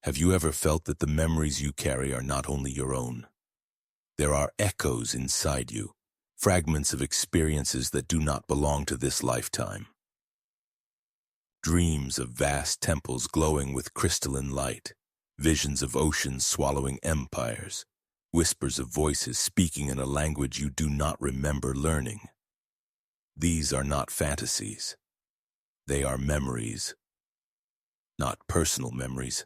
Have you ever felt that the memories you carry are not only your own? There are echoes inside you, fragments of experiences that do not belong to this lifetime. Dreams of vast temples glowing with crystalline light, visions of oceans swallowing empires, whispers of voices speaking in a language you do not remember learning. These are not fantasies. They are memories. Not personal memories,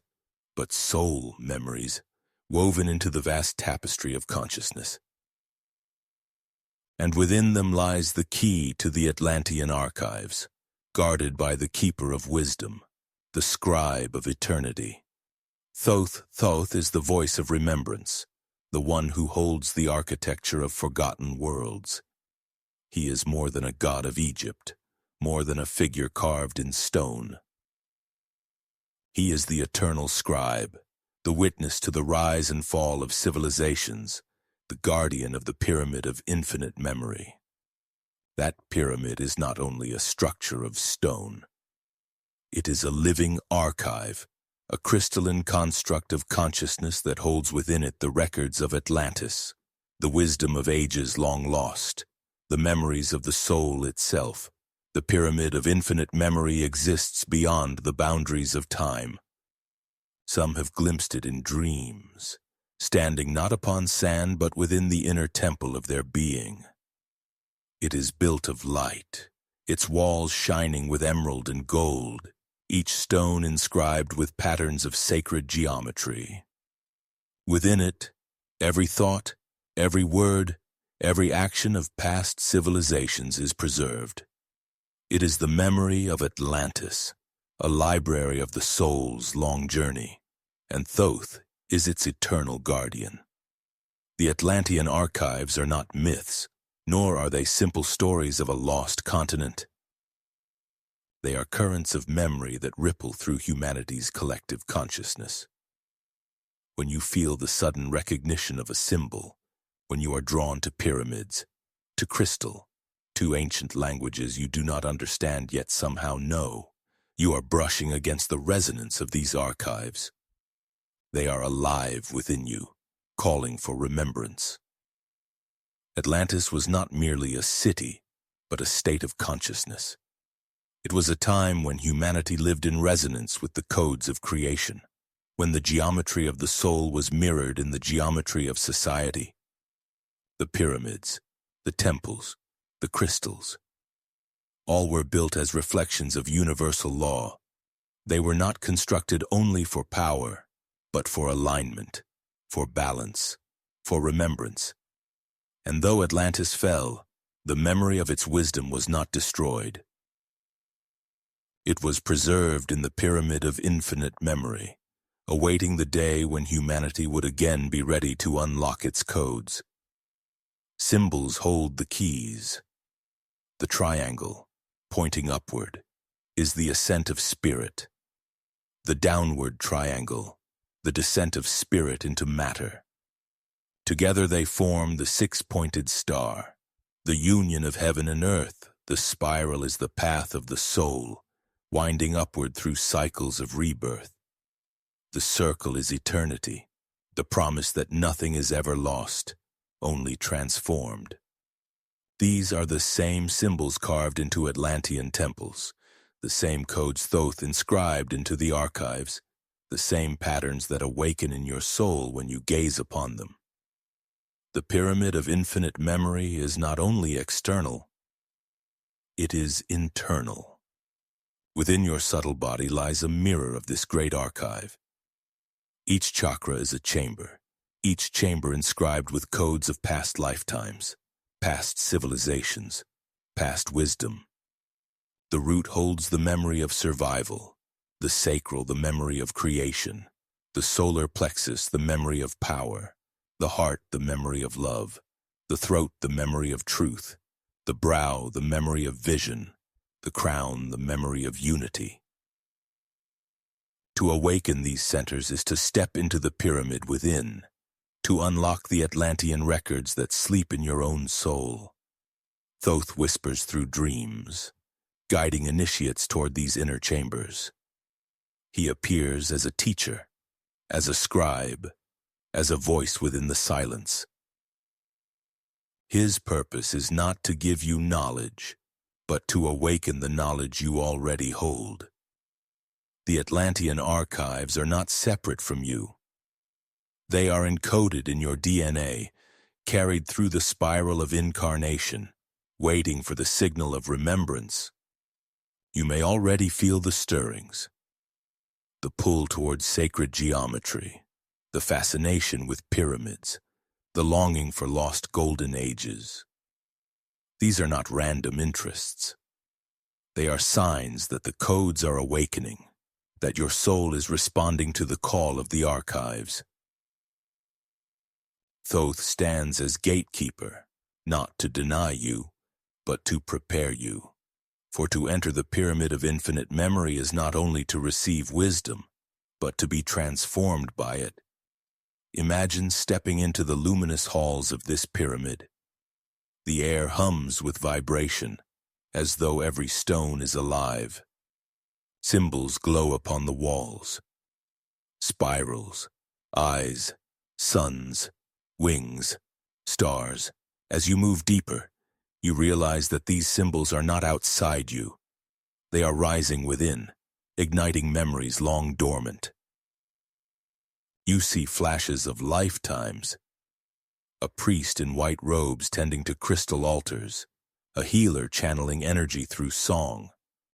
but soul memories, woven into the vast tapestry of consciousness. And within them lies the key to the Atlantean Archives, guarded by the Keeper of Wisdom, the Scribe of Eternity. Thoth is the voice of remembrance, the one who holds the architecture of forgotten worlds. He is more than a god of Egypt, more than a figure carved in stone. He is the eternal scribe, the witness to the rise and fall of civilizations, the guardian of the pyramid of infinite memory. That pyramid is not only a structure of stone. It is a living archive, a crystalline construct of consciousness that holds within it the records of Atlantis, the wisdom of ages long lost, the memories of the soul itself. The pyramid of infinite memory exists beyond the boundaries of time. Some have glimpsed it in dreams, standing not upon sand but within the inner temple of their being. It is built of light, its walls shining with emerald and gold, each stone inscribed with patterns of sacred geometry. Within it, every thought, every word, every action of past civilizations is preserved. It is the memory of Atlantis, a library of the soul's long journey, and Thoth is its eternal guardian. The Atlantean Archives are not myths, nor are they simple stories of a lost continent. They are currents of memory that ripple through humanity's collective consciousness. When you feel the sudden recognition of a symbol, when you are drawn to pyramids, to crystal, to ancient languages you do not understand yet somehow know, you are brushing against the resonance of these archives. They are alive within you, calling for remembrance. Atlantis was not merely a city, but a state of consciousness. It was a time when humanity lived in resonance with the codes of creation, when the geometry of the soul was mirrored in the geometry of society. The pyramids, the temples, the crystals, all were built as reflections of universal law. They were not constructed only for power, but for alignment, for balance, for remembrance. And though Atlantis fell, the memory of its wisdom was not destroyed. It was preserved in the pyramid of infinite memory, awaiting the day when humanity would again be ready to unlock its codes. Symbols hold the keys. The triangle, pointing upward, is the ascent of spirit. The downward triangle, the descent of spirit into matter. Together they form the six-pointed star, the union of heaven and earth. The spiral is the path of the soul, winding upward through cycles of rebirth. The circle is eternity, the promise that nothing is ever lost, only transformed. These are the same symbols carved into Atlantean temples, the same codes Thoth inscribed into the archives, the same patterns that awaken in your soul when you gaze upon them. The pyramid of infinite memory is not only external, it is internal. Within your subtle body lies a mirror of this great archive. Each chakra is a chamber, each chamber inscribed with codes of past lifetimes, past civilizations, past wisdom. The root holds the memory of survival, the sacral the memory of creation, the solar plexus the memory of power, the heart the memory of love, the throat the memory of truth, the brow the memory of vision, the crown the memory of unity. To awaken these centers is to step into the pyramid within, to unlock the Atlantean records that sleep in your own soul. Thoth whispers through dreams, guiding initiates toward these inner chambers. He appears as a teacher, as a scribe, as a voice within the silence. His purpose is not to give you knowledge, but to awaken the knowledge you already hold. The Atlantean Archives are not separate from you. They are encoded in your DNA, carried through the spiral of incarnation, waiting for the signal of remembrance. You may already feel the stirrings, the pull towards sacred geometry, the fascination with pyramids, the longing for lost golden ages. These are not random interests. They are signs that the codes are awakening, that your soul is responding to the call of the archives. Thoth stands as gatekeeper, not to deny you, but to prepare you. For to enter the pyramid of infinite memory is not only to receive wisdom, but to be transformed by it. Imagine stepping into the luminous halls of this pyramid. The air hums with vibration, as though every stone is alive. Symbols glow upon the walls. Spirals, eyes, suns, wings, stars. As you move deeper, you realize that these symbols are not outside you. They are rising within, igniting memories long dormant. You see flashes of lifetimes. A priest in white robes tending to crystal altars, a healer channeling energy through song,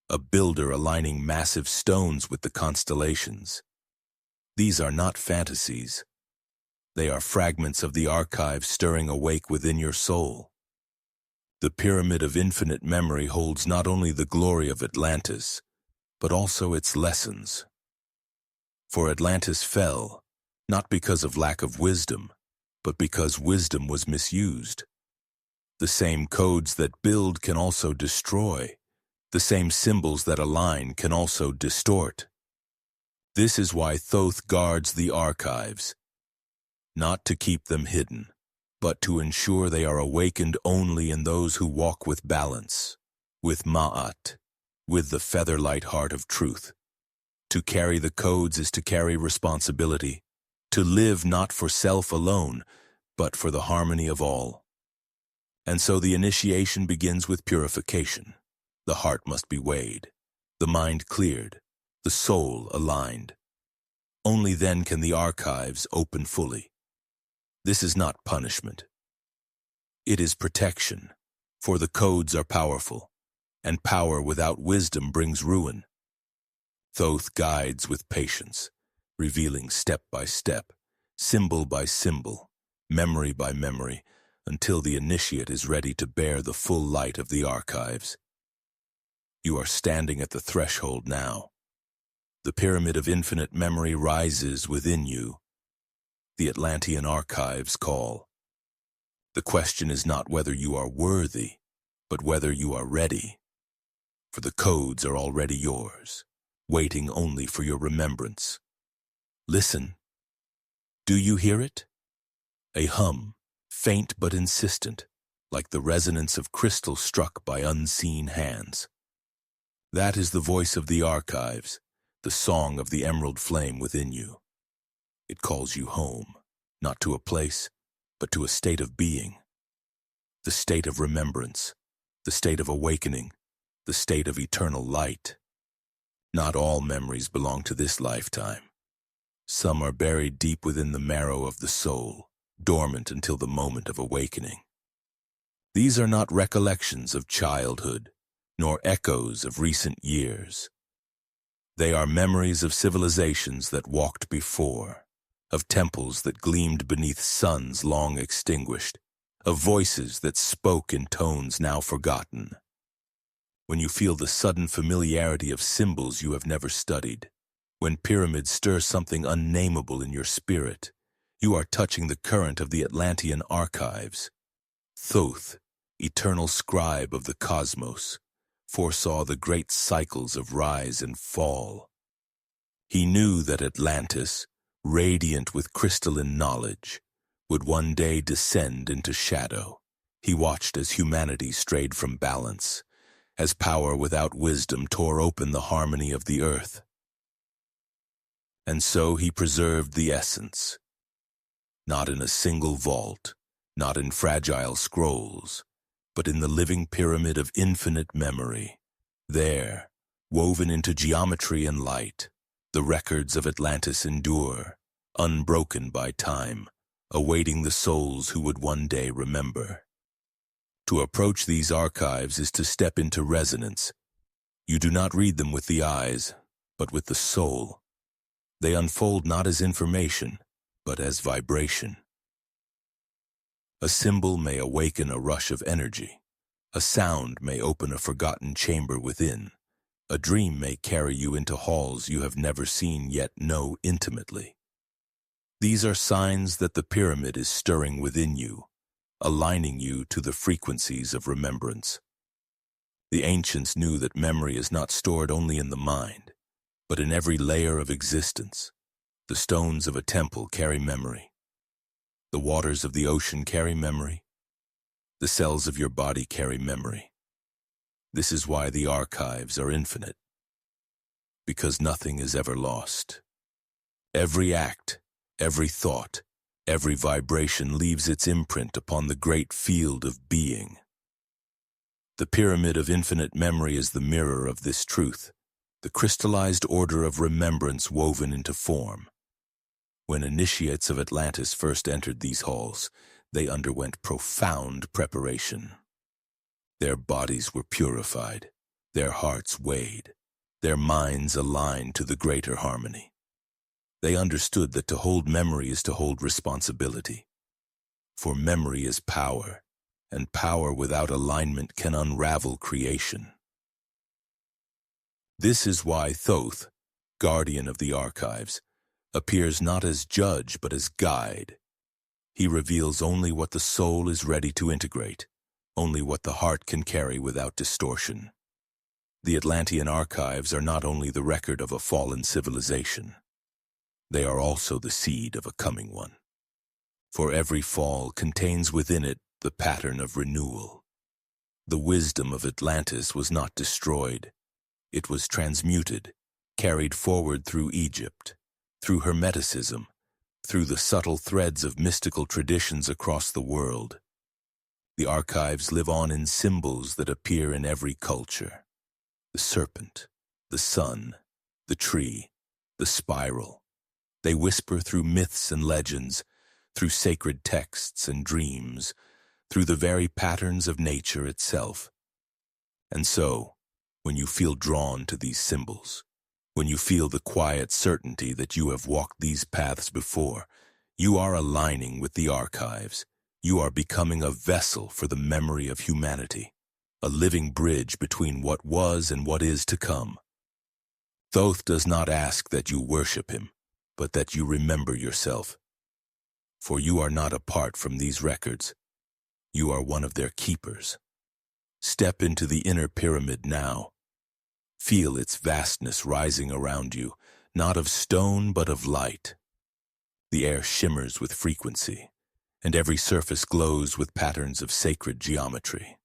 a builder aligning massive stones with the constellations. These are not fantasies. They are fragments of the archive stirring awake within your soul. The pyramid of infinite memory holds not only the glory of Atlantis, but also its lessons. For Atlantis fell, not because of lack of wisdom, but because wisdom was misused. The same codes that build can also destroy. The same symbols that align can also distort. This is why Thoth guards the archives, not to keep them hidden, but to ensure they are awakened only in those who walk with balance, with ma'at, with the featherlight heart of truth. To carry the codes is to carry responsibility, to live not for self alone, but for the harmony of all. And so the initiation begins with purification. The heart must be weighed, the mind cleared, the soul aligned. Only then can the archives open fully. This is not punishment. It is protection, for the codes are powerful, and power without wisdom brings ruin. Thoth guides with patience, revealing step by step, symbol by symbol, memory by memory, until the initiate is ready to bear the full light of the archives. You are standing at the threshold now. The pyramid of infinite memory rises within you. The Atlantean Archives call. The question is not whether you are worthy, but whether you are ready. For the codes are already yours, waiting only for your remembrance. Listen. Do you hear it? A hum, faint but insistent, like the resonance of crystal struck by unseen hands. That is the voice of the archives, the song of the emerald flame within you. It calls you home, not to a place, but to a state of being. The state of remembrance, the state of awakening, the state of eternal light. Not all memories belong to this lifetime. Some are buried deep within the marrow of the soul, dormant until the moment of awakening. These are not recollections of childhood, nor echoes of recent years. They are memories of civilizations that walked before, of temples that gleamed beneath suns long extinguished, of voices that spoke in tones now forgotten. When you feel the sudden familiarity of symbols you have never studied, when pyramids stir something unnameable in your spirit, you are touching the current of the Atlantean Archives. Thoth, eternal scribe of the cosmos, foresaw the great cycles of rise and fall. He knew that Atlantis, radiant with crystalline knowledge, would one day descend into shadow. He watched as humanity strayed from balance, as power without wisdom tore open the harmony of the earth. And so he preserved the essence, not in a single vault, not in fragile scrolls, but in the living pyramid of infinite memory. There, woven into geometry and light, the records of Atlantis endure, unbroken by time, awaiting the souls who would one day remember. To approach these archives is to step into resonance. You do not read them with the eyes, but with the soul. They unfold not as information, but as vibration. A symbol may awaken a rush of energy. A sound may open a forgotten chamber within. A dream may carry you into halls you have never seen yet know intimately. These are signs that the pyramid is stirring within you, aligning you to the frequencies of remembrance. The ancients knew that memory is not stored only in the mind, but in every layer of existence. The stones of a temple carry memory. The waters of the ocean carry memory. The cells of your body carry memory. This is why the archives are infinite, because nothing is ever lost. Every act, every thought, every vibration leaves its imprint upon the great field of being. The pyramid of infinite memory is the mirror of this truth, the crystallized order of remembrance woven into form. When initiates of Atlantis first entered these halls, they underwent profound preparation. Their bodies were purified, their hearts weighed, their minds aligned to the greater harmony. They understood that to hold memory is to hold responsibility. For memory is power, and power without alignment can unravel creation. This is why Thoth, guardian of the archives, appears not as judge but as guide. He reveals only what the soul is ready to integrate, only what the heart can carry without distortion. The Atlantean Archives are not only the record of a fallen civilization, they are also the seed of a coming one. For every fall contains within it the pattern of renewal. The wisdom of Atlantis was not destroyed. It was transmuted, carried forward through Egypt, through Hermeticism, through the subtle threads of mystical traditions across the world. The archives live on in symbols that appear in every culture. The serpent, the sun, the tree, the spiral. They whisper through myths and legends, through sacred texts and dreams, through the very patterns of nature itself. And so, when you feel drawn to these symbols, when you feel the quiet certainty that you have walked these paths before, you are aligning with the archives. You are becoming a vessel for the memory of humanity, a living bridge between what was and what is to come. Thoth does not ask that you worship him, but that you remember yourself. For you are not apart from these records. You are one of their keepers. Step into the inner pyramid now. Feel its vastness rising around you, not of stone but of light. The air shimmers with frequency, and every surface glows with patterns of sacred geometry.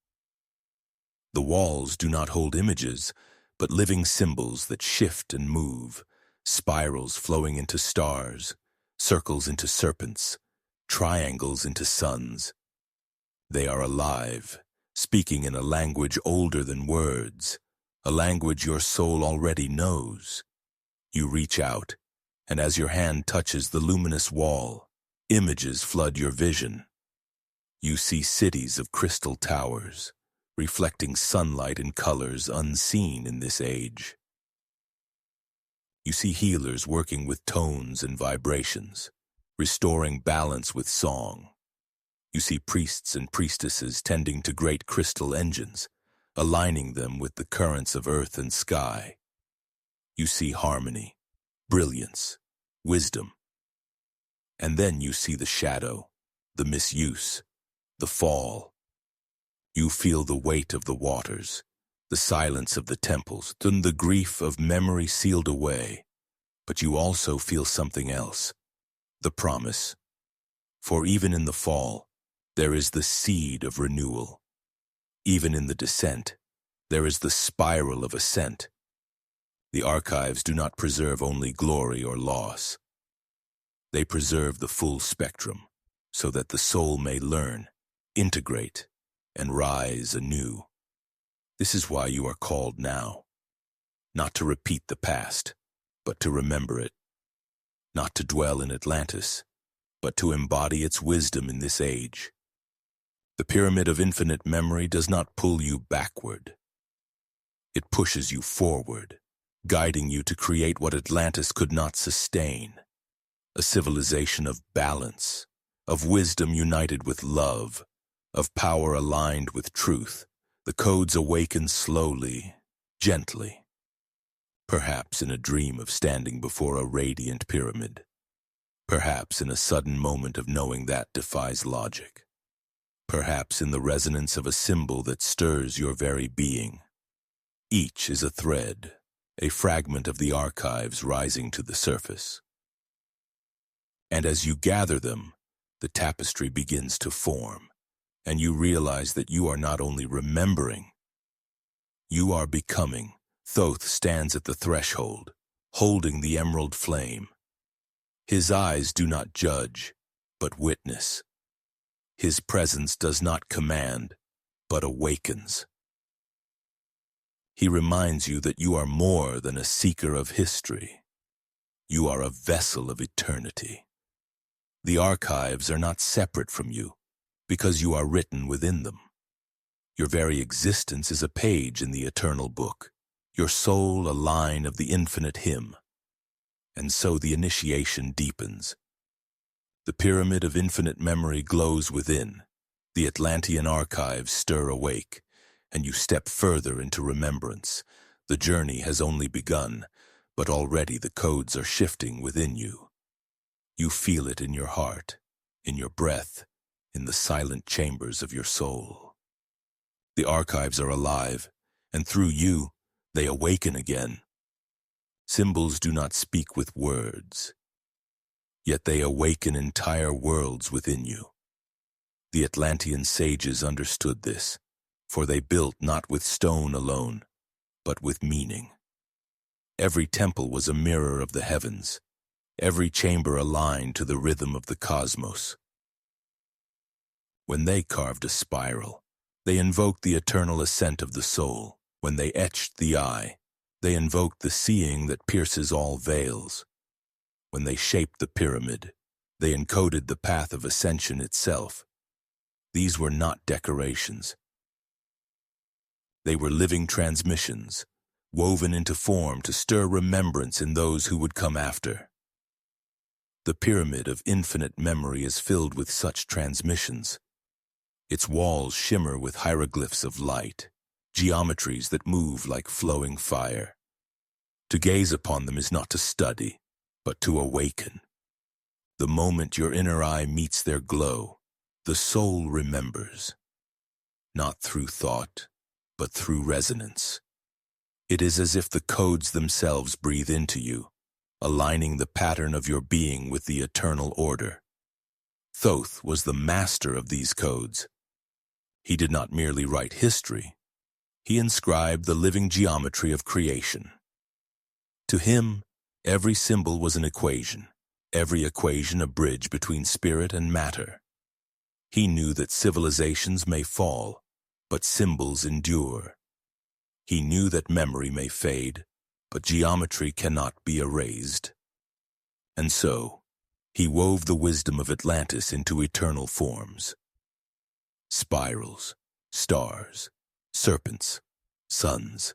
The walls do not hold images, but living symbols that shift and move, spirals flowing into stars, circles into serpents, triangles into suns. They are alive, speaking in a language older than words, a language your soul already knows. You reach out, and as your hand touches the luminous wall, images flood your vision. You see cities of crystal towers, reflecting sunlight in colors unseen in this age. You see healers working with tones and vibrations, restoring balance with song. You see priests and priestesses tending to great crystal engines, aligning them with the currents of earth and sky. You see harmony, brilliance, wisdom. And then you see the shadow, the misuse, the fall. You feel the weight of the waters, the silence of the temples, then the grief of memory sealed away. But you also feel something else, the promise. For even in the fall, there is the seed of renewal. Even in the descent, there is the spiral of ascent. The archives do not preserve only glory or loss. They preserve the full spectrum, so that the soul may learn, integrate, and rise anew. This is why you are called now. Not to repeat the past, but to remember it. Not to dwell in Atlantis, but to embody its wisdom in this age. The pyramid of infinite memory does not pull you backward. It pushes you forward, guiding you to create what Atlantis could not sustain. A civilization of balance, of wisdom united with love, of power aligned with truth. The codes awaken slowly, gently. Perhaps in a dream of standing before a radiant pyramid. Perhaps in a sudden moment of knowing that defies logic. Perhaps in the resonance of a symbol that stirs your very being. Each is a thread, a fragment of the archives rising to the surface. And as you gather them, the tapestry begins to form, and you realize that you are not only remembering, you are becoming. Thoth stands at the threshold, holding the emerald flame. His eyes do not judge, but witness. His presence does not command, but awakens. He reminds you that you are more than a seeker of history. You are a vessel of eternity. The archives are not separate from you, because you are written within them. Your very existence is a page in the eternal book, your soul a line of the infinite hymn. And so the initiation deepens. The pyramid of infinite memory glows within, the Atlantean Archives stir awake, and you step further into remembrance. The journey has only begun, but already the codes are shifting within you. You feel it in your heart, in your breath, in the silent chambers of your soul. The archives are alive, and through you, they awaken again. Symbols do not speak with words, yet they awaken entire worlds within you. The Atlantean sages understood this, for they built not with stone alone, but with meaning. Every temple was a mirror of the heavens, every chamber aligned to the rhythm of the cosmos. When they carved a spiral, they invoked the eternal ascent of the soul. When they etched the eye, they invoked the seeing that pierces all veils. When they shaped the pyramid, they encoded the path of ascension itself. These were not decorations. They were living transmissions, woven into form to stir remembrance in those who would come after. The pyramid of infinite memory is filled with such transmissions. Its walls shimmer with hieroglyphs of light, geometries that move like flowing fire. To gaze upon them is not to study, but to awaken. The moment your inner eye meets their glow, the soul remembers. Not through thought, but through resonance. It is as if the codes themselves breathe into you, aligning the pattern of your being with the eternal order. Thoth was the master of these codes. He did not merely write history. He inscribed the living geometry of creation. To him, every symbol was an equation, every equation a bridge between spirit and matter. He knew that civilizations may fall, but symbols endure. He knew that memory may fade, but geometry cannot be erased. And so, he wove the wisdom of Atlantis into eternal forms. Spirals, stars, serpents, suns.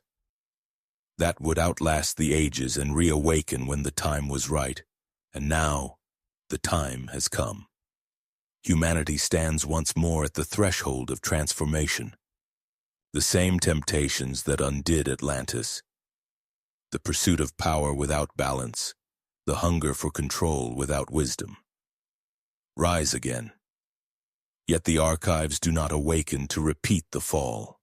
That would outlast the ages and reawaken when the time was right. And now, the time has come. Humanity stands once more at the threshold of transformation. The same temptations that undid Atlantis. The pursuit of power without balance, the hunger for control without wisdom. Rise again. Yet the archives do not awaken to repeat the fall.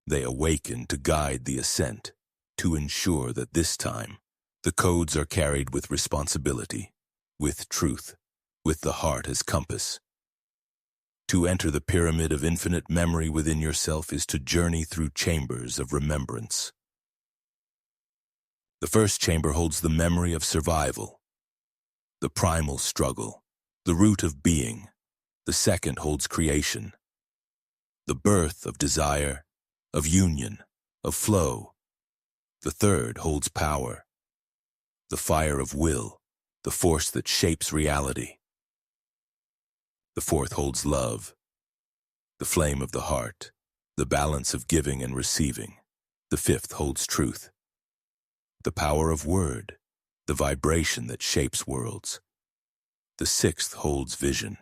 They awaken to guide the ascent, to ensure that this time, the codes are carried with responsibility, with truth, with the heart as compass. To enter the pyramid of infinite memory within yourself is to journey through chambers of remembrance. The first chamber holds the memory of survival, the primal struggle, the root of being. The second holds creation, the birth of desire, of union, of flow. The third holds power, the fire of will, the force that shapes reality. The fourth holds love, the flame of the heart, the balance of giving and receiving. The fifth holds truth, the power of word, the vibration that shapes worlds. The sixth holds vision,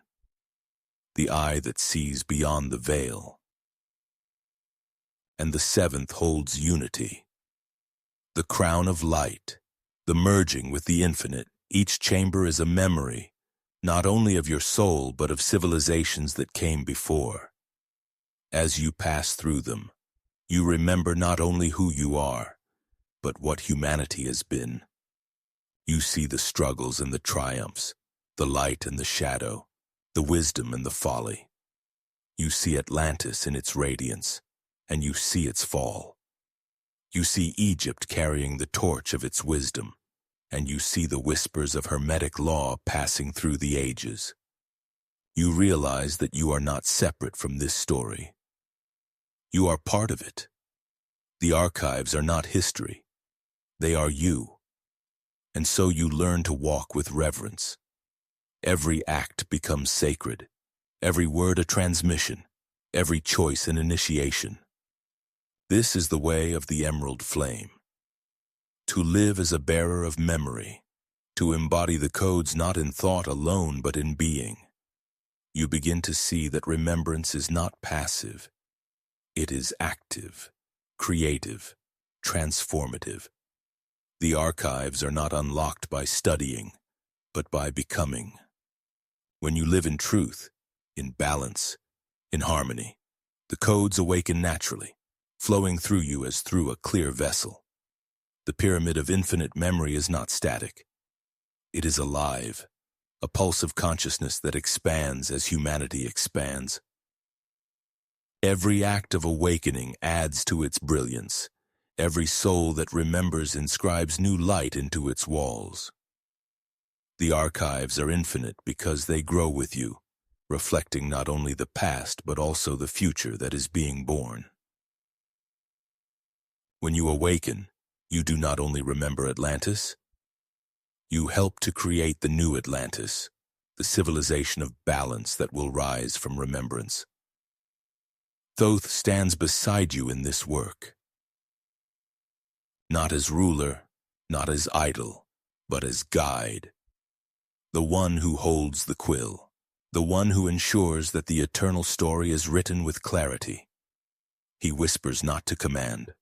the eye that sees beyond the veil. And the seventh holds unity, the crown of light, the merging with the infinite. Each chamber is a memory, not only of your soul, but of civilizations that came before. As you pass through them, you remember not only who you are, but what humanity has been. You see the struggles and the triumphs, the light and the shadow, the wisdom and the folly. You see Atlantis in its radiance, and you see its fall. You see Egypt carrying the torch of its wisdom, and you see the whispers of Hermetic law passing through the ages. You realize that you are not separate from this story. You are part of it. The archives are not history. They are you. And so you learn to walk with reverence. Every act becomes sacred, every word a transmission, every choice an initiation. This is the way of the emerald flame. To live as a bearer of memory, to embody the codes not in thought alone but in being. You begin to see that remembrance is not passive. It is active, creative, transformative. The archives are not unlocked by studying, but by becoming. When you live in truth, in balance, in harmony, the codes awaken naturally, flowing through you as through a clear vessel. The pyramid of infinite memory is not static. It is alive, a pulse of consciousness that expands as humanity expands. Every act of awakening adds to its brilliance. Every soul that remembers inscribes new light into its walls. The archives are infinite because they grow with you, reflecting not only the past but also the future that is being born. When you awaken, you do not only remember Atlantis, you help to create the new Atlantis, the civilization of balance that will rise from remembrance. Thoth stands beside you in this work. Not as ruler, not as idol, but as guide. The one who holds the quill, the one who ensures that the eternal story is written with clarity. He whispers not to command,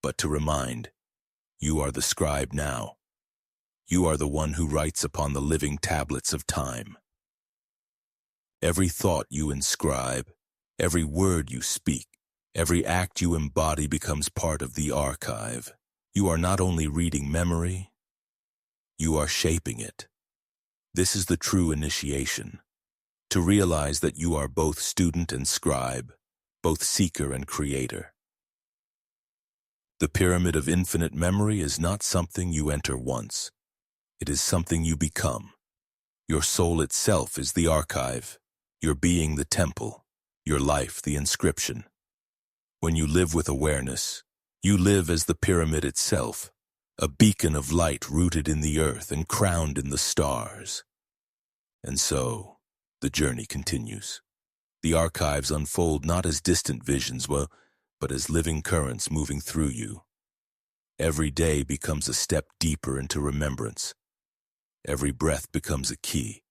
but to remind. You are the scribe now. You are the one who writes upon the living tablets of time. Every thought you inscribe, every word you speak, every act you embody becomes part of the archive. You are not only reading memory, you are shaping it. This is the true initiation, to realize that you are both student and scribe, both seeker and creator. The pyramid of infinite memory is not something you enter once. It is something you become. Your soul itself is the archive, your being the temple, your life the inscription. When you live with awareness, you live as the pyramid itself, a beacon of light rooted in the earth and crowned in the stars. And so, the journey continues. The archives unfold not as distant visions, but as living currents moving through you. Every day becomes a step deeper into remembrance. Every breath becomes a key.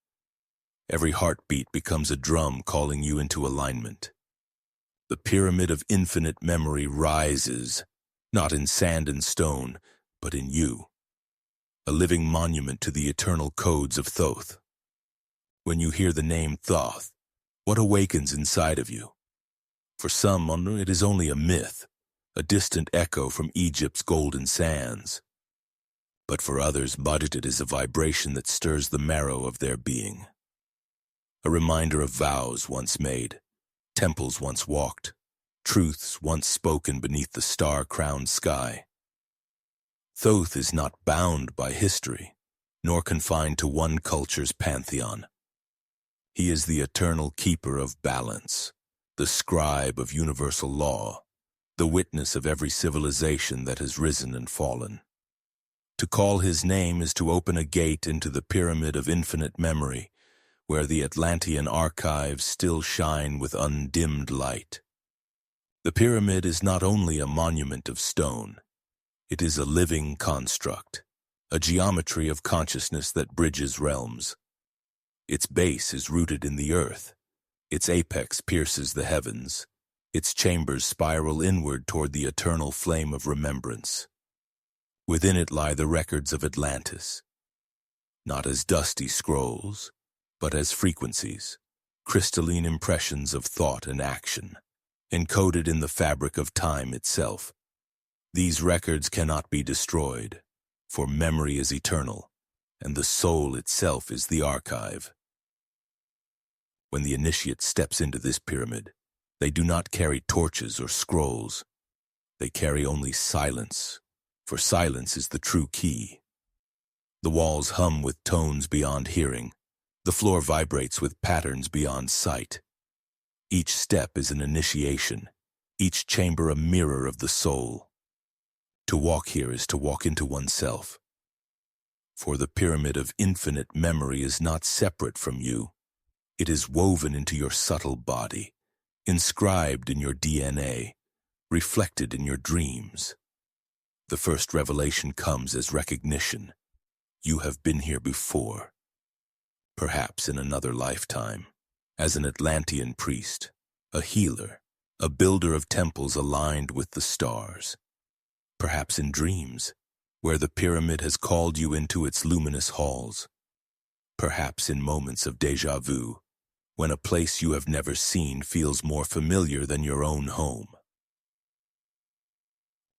Every heartbeat becomes a drum calling you into alignment. The pyramid of infinite memory rises, not in sand and stone, but in you, a living monument to the eternal codes of Thoth. When you hear the name Thoth, what awakens inside of you? For some, it is only a myth, a distant echo from Egypt's golden sands. But for others, it is a vibration that stirs the marrow of their being. A reminder of vows once made, temples once walked, truths once spoken beneath the star-crowned sky. Thoth is not bound by history, nor confined to one culture's pantheon. He is the eternal keeper of balance, the scribe of universal law, the witness of every civilization that has risen and fallen. To call his name is to open a gate into the pyramid of infinite memory, where the Atlantean Archives still shine with undimmed light. The pyramid is not only a monument of stone, it is a living construct, a geometry of consciousness that bridges realms. Its base is rooted in the earth, its apex pierces the heavens, its chambers spiral inward toward the eternal flame of remembrance. Within it lie the records of Atlantis, not as dusty scrolls, but as frequencies, crystalline impressions of thought and action, encoded in the fabric of time itself. These records cannot be destroyed, for memory is eternal, and the soul itself is the archive. When the initiate steps into this pyramid, they do not carry torches or scrolls. They carry only silence, for silence is the true key. The walls hum with tones beyond hearing. The floor vibrates with patterns beyond sight. Each step is an initiation, each chamber a mirror of the soul. To walk here is to walk into oneself. For the pyramid of infinite memory is not separate from you. It is woven into your subtle body, inscribed in your DNA, reflected in your dreams. The first revelation comes as recognition. You have been here before, perhaps in another lifetime, as an Atlantean priest, a healer, a builder of temples aligned with the stars. Perhaps in dreams, where the pyramid has called you into its luminous halls. Perhaps in moments of déjà vu, when a place you have never seen feels more familiar than your own home.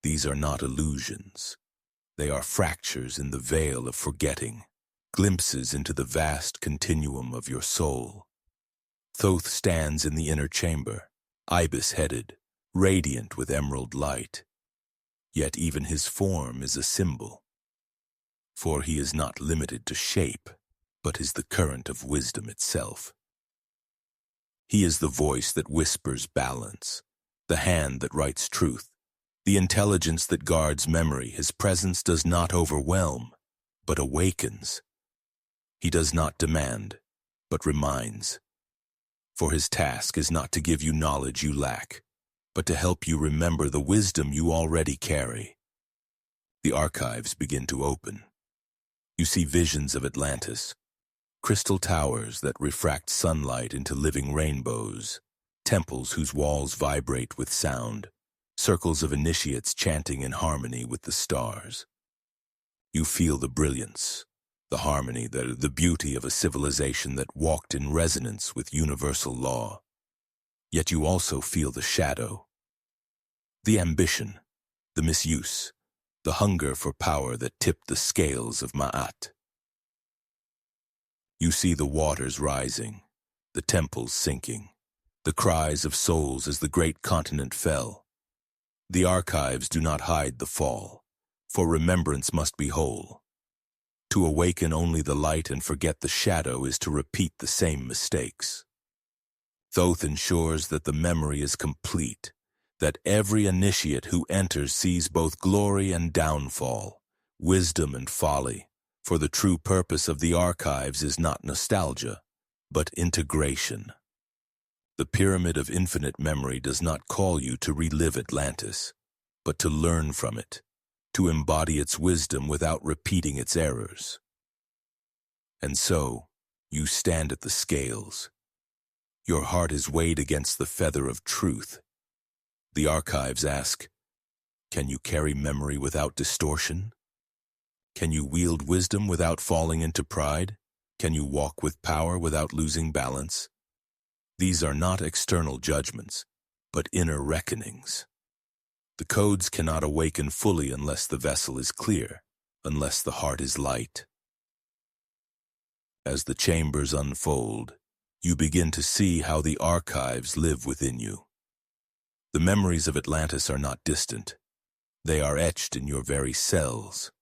These are not illusions. They are fractures in the veil of forgetting, glimpses into the vast continuum of your soul. Thoth stands in the inner chamber, ibis-headed, radiant with emerald light. Yet even his form is a symbol. For he is not limited to shape, but is the current of wisdom itself. He is the voice that whispers balance, the hand that writes truth, the intelligence that guards memory. His presence does not overwhelm, but awakens. He does not demand, but reminds. For his task is not to give you knowledge you lack, but to help you remember the wisdom you already carry. The archives begin to open. You see visions of Atlantis, crystal towers that refract sunlight into living rainbows, temples whose walls vibrate with sound, circles of initiates chanting in harmony with the stars. You feel the brilliance, the harmony, the beauty of a civilization that walked in resonance with universal law. Yet you also feel the shadow, the ambition, the misuse, the hunger for power that tipped the scales of Ma'at. You see the waters rising, the temples sinking, the cries of souls as the great continent fell. The archives do not hide the fall, for remembrance must be whole. To awaken only the light and forget the shadow is to repeat the same mistakes. Thoth ensures that the memory is complete, that every initiate who enters sees both glory and downfall, wisdom and folly, for the true purpose of the archives is not nostalgia, but integration. The pyramid of infinite memory does not call you to relive Atlantis, but to learn from it, to embody its wisdom without repeating its errors. And so, you stand at the scales. Your heart is weighed against the feather of truth. The archives ask, can you carry memory without distortion? Can you wield wisdom without falling into pride? Can you walk with power without losing balance? These are not external judgments, but inner reckonings. The codes cannot awaken fully unless the vessel is clear, unless the heart is light. As the chambers unfold, you begin to see how the archives live within you. The memories of Atlantis are not distant. They are etched in your very cells.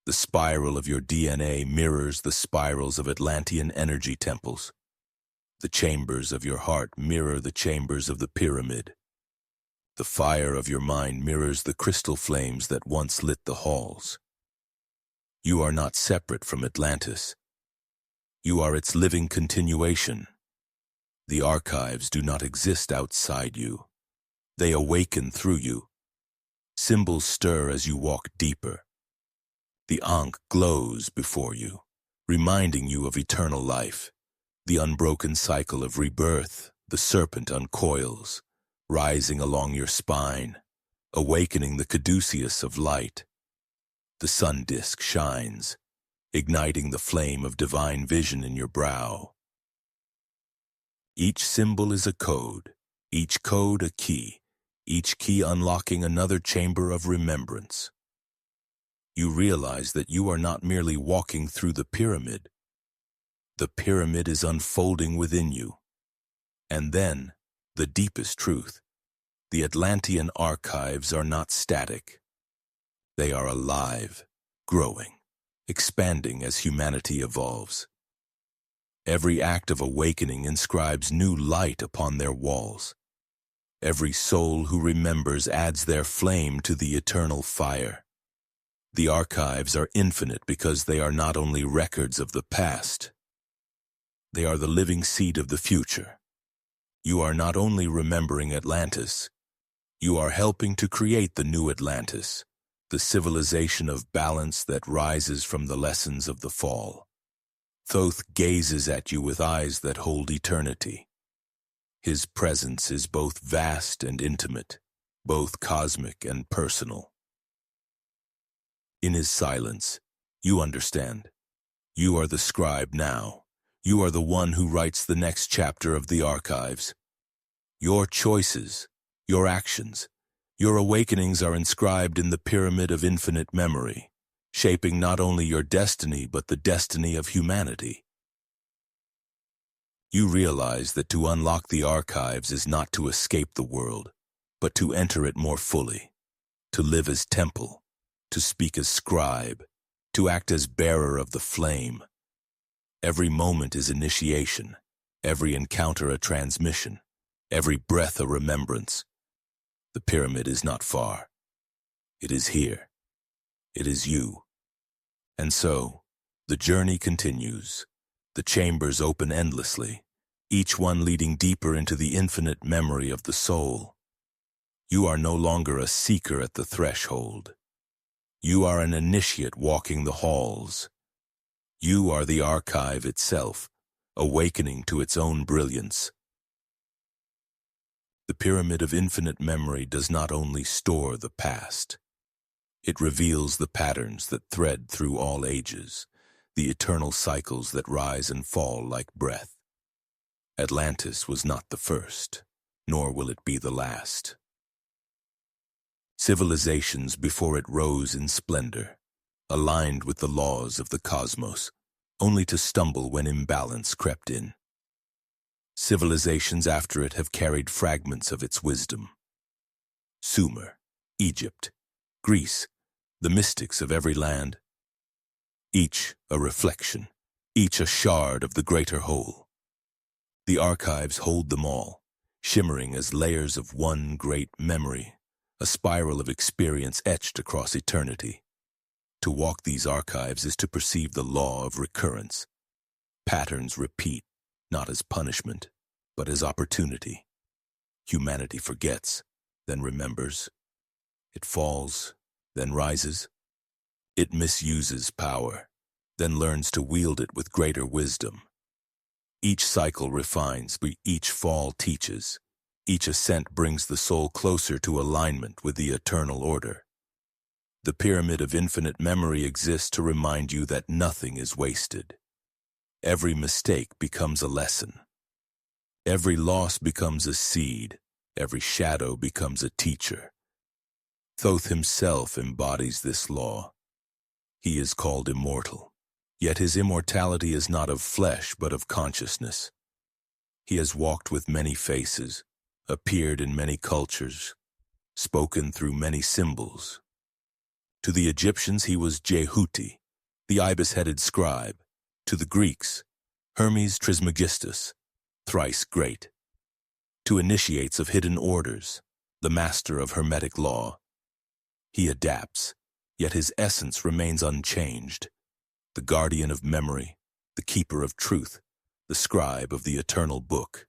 The spiral of your DNA mirrors the spirals of Atlantean energy temples. The chambers of your heart mirror the chambers of the pyramid. The fire of your mind mirrors the crystal flames that once lit the halls. You are not separate from Atlantis. You are its living continuation. The archives do not exist outside you. They awaken through you. Symbols stir as you walk deeper. The Ankh glows before you, reminding you of eternal life. The unbroken cycle of rebirth, the serpent uncoils, rising along your spine, awakening the caduceus of light. The sun disk shines, igniting the flame of divine vision in your brow. Each symbol is a code, each code a key, each key unlocking another chamber of remembrance. You realize that you are not merely walking through the pyramid. The pyramid is unfolding within you. And then, the deepest truth, the Atlantean archives are not static. They are alive, growing, expanding as humanity evolves. Every act of awakening inscribes new light upon their walls. Every soul who remembers adds their flame to the eternal fire. The archives are infinite because they are not only records of the past, they are the living seed of the future. You are not only remembering Atlantis, you are helping to create the new Atlantis, the civilization of balance that rises from the lessons of the fall. Thoth gazes at you with eyes that hold eternity. His presence is both vast and intimate, both cosmic and personal. In his silence, you understand. You are the scribe now. You are the one who writes the next chapter of the archives. Your choices, your actions, your awakenings are inscribed in the pyramid of infinite memory, shaping not only your destiny but the destiny of humanity. You realize that to unlock the archives is not to escape the world, but to enter it more fully, to live as temple, to speak as scribe, to act as bearer of the flame. Every moment is initiation, every encounter a transmission, every breath a remembrance. The pyramid is not far. It is here. It is you. And so, the journey continues. The chambers open endlessly, each one leading deeper into the infinite memory of the soul. You are no longer a seeker at the threshold. You are an initiate walking the halls. You are the archive itself, awakening to its own brilliance. The pyramid of infinite memory does not only store the past. It reveals the patterns that thread through all ages, the eternal cycles that rise and fall like breath. Atlantis was not the first, nor will it be the last. Civilizations before it rose in splendor, aligned with the laws of the cosmos, only to stumble when imbalance crept in. Civilizations after it have carried fragments of its wisdom. Sumer, Egypt, Greece, the mystics of every land. Each a reflection, each a shard of the greater whole. The archives hold them all, shimmering as layers of one great memory, a spiral of experience etched across eternity. To walk these archives is to perceive the law of recurrence. Patterns repeat, not as punishment, but as opportunity. Humanity forgets, then remembers. It falls, then rises. It misuses power, then learns to wield it with greater wisdom. Each cycle refines, but each fall teaches. Each ascent brings the soul closer to alignment with the eternal order. The pyramid of infinite memory exists to remind you that nothing is wasted. Every mistake becomes a lesson. Every loss becomes a seed. Every shadow becomes a teacher. Thoth himself embodies this law. He is called immortal, yet his immortality is not of flesh but of consciousness. He has walked with many faces, appeared in many cultures, spoken through many symbols. To the Egyptians he was Jehuti, the ibis-headed scribe. To the Greeks, Hermes Trismegistus, thrice great. To initiates of hidden orders, the master of Hermetic law. He adapts, yet his essence remains unchanged. The guardian of memory, the keeper of truth, the scribe of the eternal book.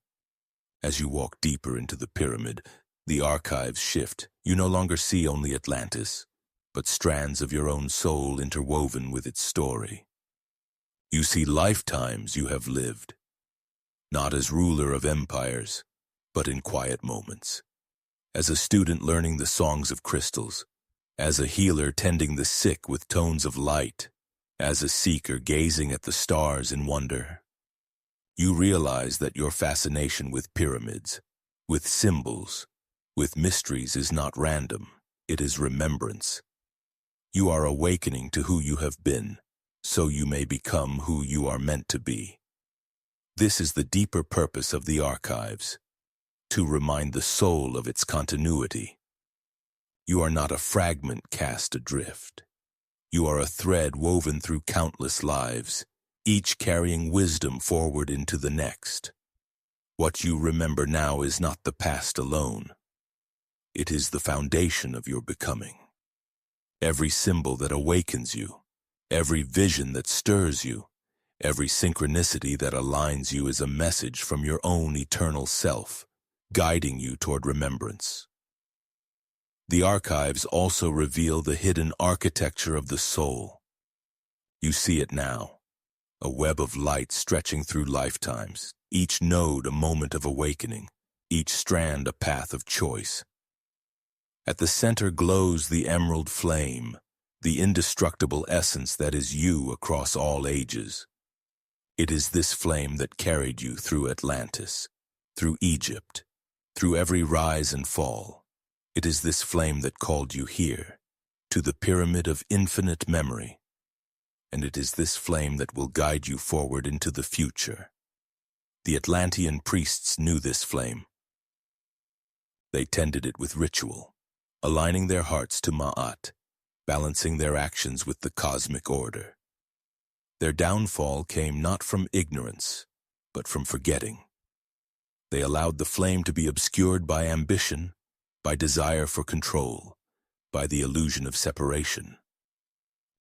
As you walk deeper into the pyramid, the archives shift. You no longer see only Atlantis, but strands of your own soul interwoven with its story. You see lifetimes you have lived, not as ruler of empires, but in quiet moments. As a student learning the songs of crystals, as a healer tending the sick with tones of light, as a seeker gazing at the stars in wonder. You realize that your fascination with pyramids, with symbols, with mysteries is not random, it is remembrance. You are awakening to who you have been, so you may become who you are meant to be. This is the deeper purpose of the archives, to remind the soul of its continuity. You are not a fragment cast adrift. You are a thread woven through countless lives, each carrying wisdom forward into the next. What you remember now is not the past alone. It is the foundation of your becoming. Every symbol that awakens you, every vision that stirs you, every synchronicity that aligns you is a message from your own eternal self, guiding you toward remembrance. The archives also reveal the hidden architecture of the soul. You see it now, a web of light stretching through lifetimes, each node a moment of awakening, each strand a path of choice. At the center glows the emerald flame, the indestructible essence that is you across all ages. It is this flame that carried you through Atlantis, through Egypt, through every rise and fall. It is this flame that called you here, to the pyramid of infinite memory. And it is this flame that will guide you forward into the future. The Atlantean priests knew this flame. They tended it with ritual, aligning their hearts to Ma'at, balancing their actions with the cosmic order. Their downfall came not from ignorance, but from forgetting. They allowed the flame to be obscured by ambition, by desire for control, by the illusion of separation.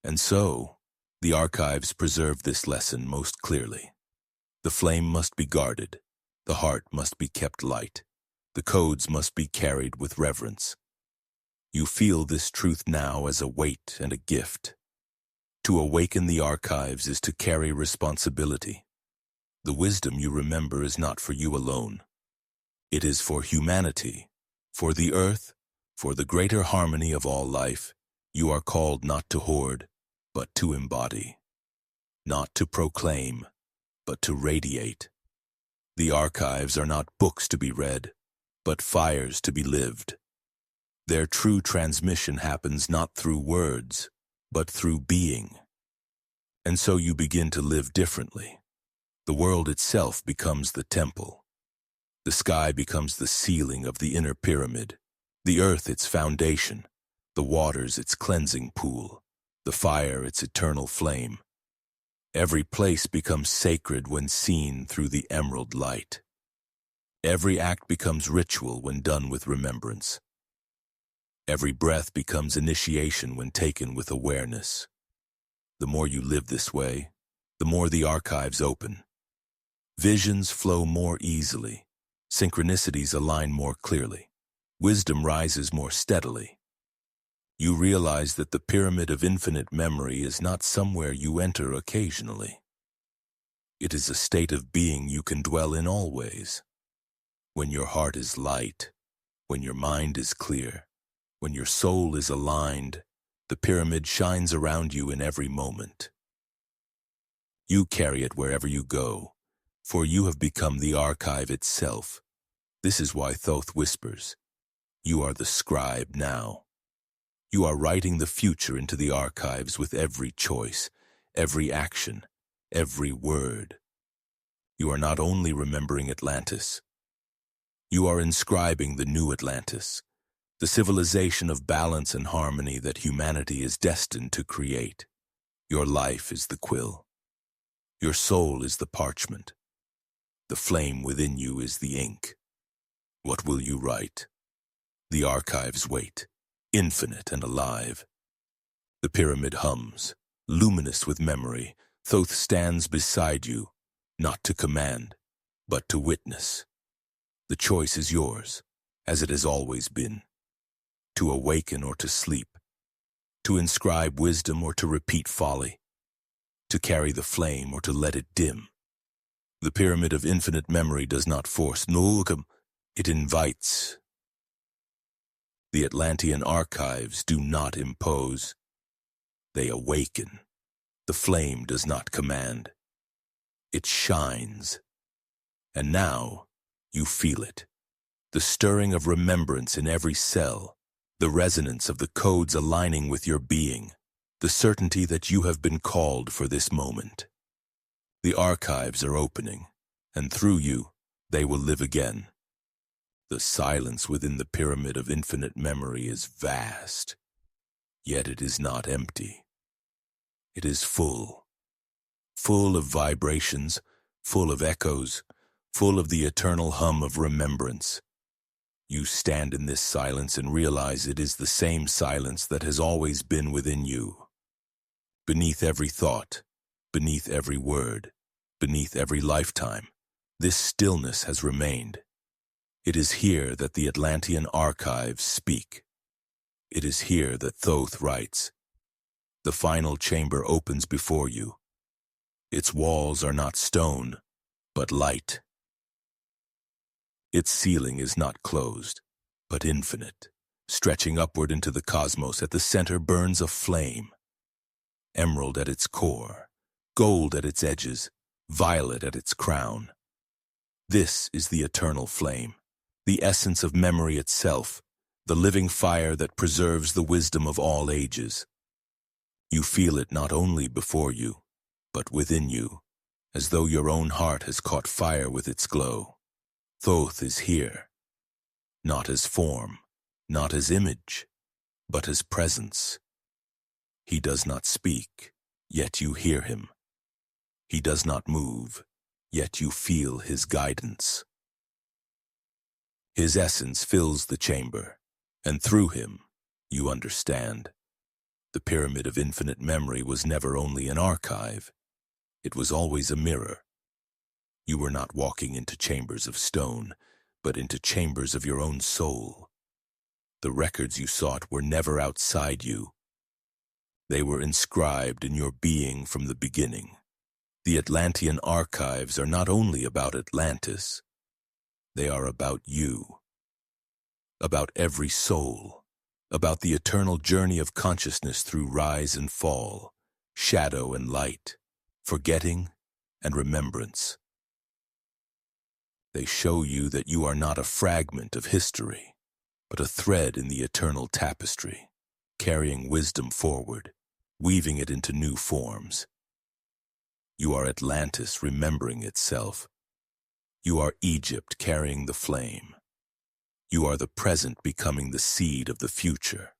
And so, the archives preserve this lesson most clearly. The flame must be guarded, the heart must be kept light, the codes must be carried with reverence. You feel this truth now as a weight and a gift. To awaken the archives is to carry responsibility. The wisdom you remember is not for you alone. It is for humanity, for the earth, for the greater harmony of all life. You are called not to hoard, but to embody. Not to proclaim, but to radiate. The archives are not books to be read, but fires to be lived. Their true transmission happens not through words, but through being. And so you begin to live differently. The world itself becomes the temple. The sky becomes the ceiling of the inner pyramid, the earth its foundation, the waters its cleansing pool, the fire its eternal flame. Every place becomes sacred when seen through the emerald light. Every act becomes ritual when done with remembrance. Every breath becomes initiation when taken with awareness. The more you live this way, the more the archives open. Visions flow more easily. Synchronicities align more clearly. Wisdom rises more steadily. You realize that the pyramid of infinite memory is not somewhere you enter occasionally. It is a state of being you can dwell in always. When your heart is light, when your mind is clear, when your soul is aligned, the pyramid shines around you in every moment. You carry it wherever you go, for you have become the archive itself. This is why Thoth whispers, "You are the scribe now." You are writing the future into the archives with every choice, every action, every word. You are not only remembering Atlantis. You are inscribing the new Atlantis, the civilization of balance and harmony that humanity is destined to create. Your life is the quill. Your soul is the parchment. The flame within you is the ink. What will you write? The archives wait, infinite and alive. The pyramid hums, luminous with memory. Thoth stands beside you, not to command, but to witness. The choice is yours, as it has always been. To awaken or to sleep. To inscribe wisdom or to repeat folly. To carry the flame or to let it dim. The pyramid of infinite memory does not force, it invites. The Atlantean Archives do not impose. They awaken. The flame does not command. It shines. And now you feel it. The stirring of remembrance in every cell. The resonance of the codes aligning with your being. The certainty that you have been called for this moment. The archives are opening, and through you, they will live again. The silence within the pyramid of infinite memory is vast, yet it is not empty. It is full of vibrations, full of echoes, full of the eternal hum of remembrance. You stand in this silence and realize it is the same silence that has always been within you. Beneath every thought, beneath every word, beneath every lifetime, this stillness has remained. It is here that the Atlantean Archives speak. It is here that Thoth writes. The final chamber opens before you. Its walls are not stone, but light. Its ceiling is not closed, but infinite, stretching upward into the cosmos. At the center burns a flame. Emerald at its core, gold at its edges, violet at its crown. This is the eternal flame, the essence of memory itself, the living fire that preserves the wisdom of all ages. You feel it not only before you, but within you, as though your own heart has caught fire with its glow. Thoth is here, not as form, not as image, but as presence. He does not speak, yet you hear him. He does not move, yet you feel his guidance. His essence fills the chamber, and through him, you understand. The pyramid of infinite memory was never only an archive. It was always a mirror. You were not walking into chambers of stone, but into chambers of your own soul. The records you sought were never outside you. They were inscribed in your being from the beginning. The Atlantean Archives are not only about Atlantis. They are about you. About every soul. About the eternal journey of consciousness through rise and fall, shadow and light, forgetting and remembrance. They show you that you are not a fragment of history, but a thread in the eternal tapestry, carrying wisdom forward, weaving it into new forms. You are Atlantis remembering itself. You are Egypt carrying the flame. You are the present becoming the seed of the future.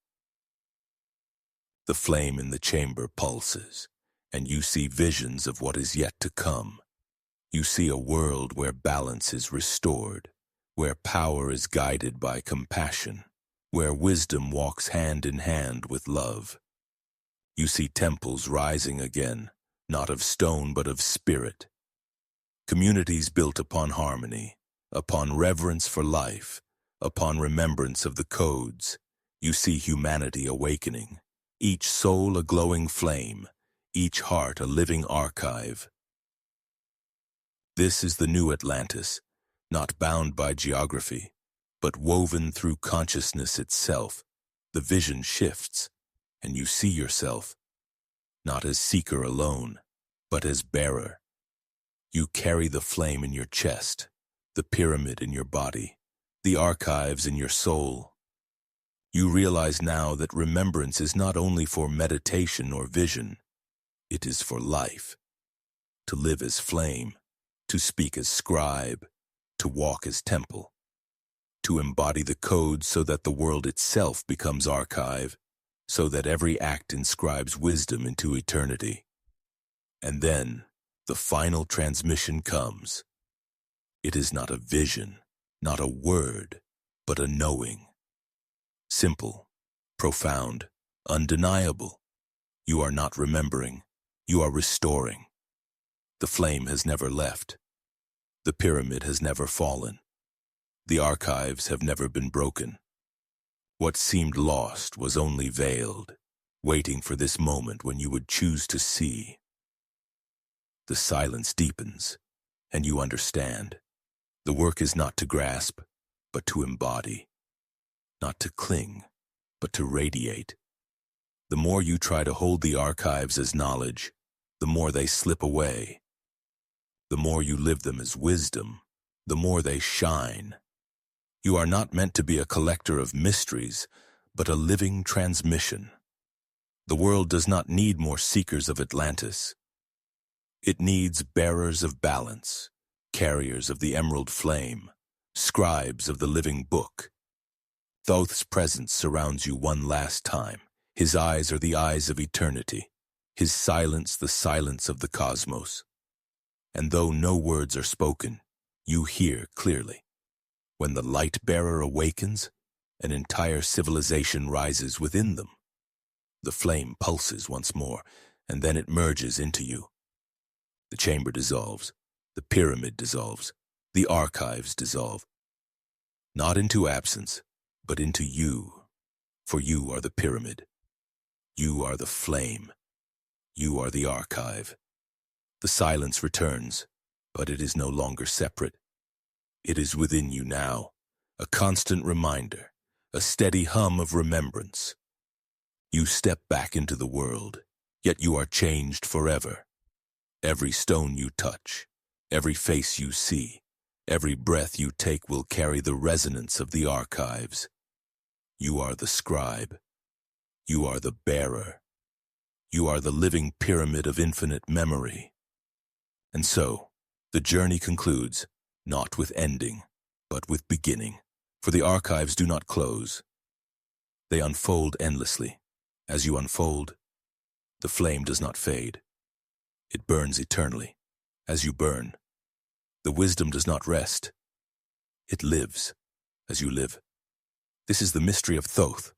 The flame in the chamber pulses, and you see visions of what is yet to come. You see a world where balance is restored, where power is guided by compassion, where wisdom walks hand in hand with love. You see temples rising again, not of stone but of spirit. Communities built upon harmony, upon reverence for life, upon remembrance of the codes. You see humanity awakening, each soul a glowing flame, each heart a living archive. This is the new Atlantis, not bound by geography, but woven through consciousness itself. The vision shifts, and you see yourself, not as seeker alone, but as bearer. You carry the flame in your chest, the pyramid in your body, the archives in your soul. You realize now that remembrance is not only for meditation or vision, it is for life. To live as flame, to speak as scribe, to walk as temple. to embody the code so that the world itself becomes archive, so that every act inscribes wisdom into eternity. And then, the final transmission comes. It is not a vision, not a word, but a knowing. Simple, profound, undeniable. You are not remembering, you are restoring. The flame has never left. The pyramid has never fallen. The archives have never been broken. What seemed lost was only veiled, waiting for this moment when you would choose to see. The silence deepens, and you understand. The work is not to grasp, but to embody. Not to cling, but to radiate. The more you try to hold the archives as knowledge, the more they slip away. The more you live them as wisdom, the more they shine. You are not meant to be a collector of mysteries, but a living transmission. The world does not need more seekers of Atlantis. It needs bearers of balance, carriers of the emerald flame, scribes of the living book. Thoth's presence surrounds you one last time. His eyes are the eyes of eternity, his silence the silence of the cosmos. And though no words are spoken, you hear clearly. When the light-bearer awakens, an entire civilization rises within them. The flame pulses once more, and then it merges into you. The chamber dissolves, the pyramid dissolves, the archives dissolve. Not into absence, but into you, for you are the pyramid. You are the flame. You are the archive. The silence returns, but it is no longer separate. It is within you now, a constant reminder, a steady hum of remembrance. You step back into the world, yet you are changed forever. Every stone you touch, every face you see, every breath you take will carry the resonance of the archives. You are the scribe. You are the bearer. You are the living pyramid of infinite memory. And so, the journey concludes, not with ending, but with beginning, for the archives do not close. They unfold endlessly. As you unfold, the flame does not fade. It burns eternally. As you burn, the wisdom does not rest. It lives as you live. This is the mystery of Thoth.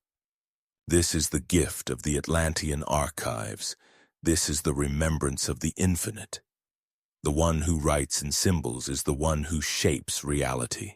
This is the gift of the Atlantean Archives. This is the remembrance of the infinite. The one who writes in symbols is the one who shapes reality.